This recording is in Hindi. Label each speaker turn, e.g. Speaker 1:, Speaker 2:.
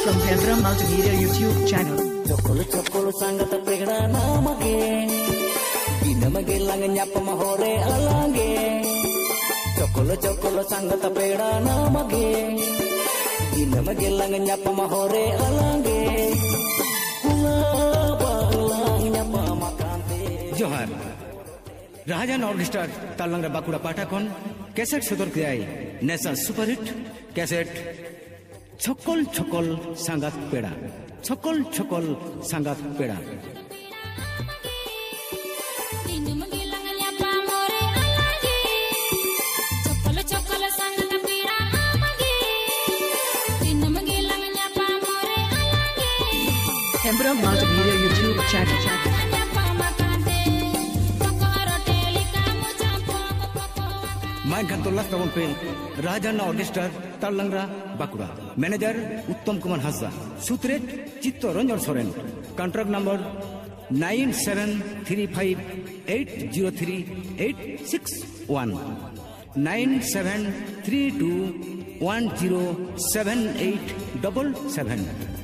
Speaker 1: from Hendra Multimedia YouTube channel.
Speaker 2: Cokolo cokolo sangat pegna namage, dinamage langnya pamahore alange. Cokolo cokolo sangat pegna namage, dinamage langnya pamahore alange. Langnya pamakante.
Speaker 3: जोहार राजन ऑर्केस्ट्रा तालंगरा बाकुड़ा पाठाकन कैसेट सदर कियाई नेशनल सुपरहिट कैसेट छकल छकल सांगात पेड़ा छकल छकल सांगात पेड़ा
Speaker 1: Hendra Multimedia YouTube channel.
Speaker 3: मैं घंटोला तबन पे राजन ऑर्केस्ट्रा तालंगरा बाकुड़ा मैनेजर उत्तम कुमार हाजरा सूत्रेट चित्तरंजन सोरेन कॉन्ट्रैक्ट नंबर 9735803861 9732107877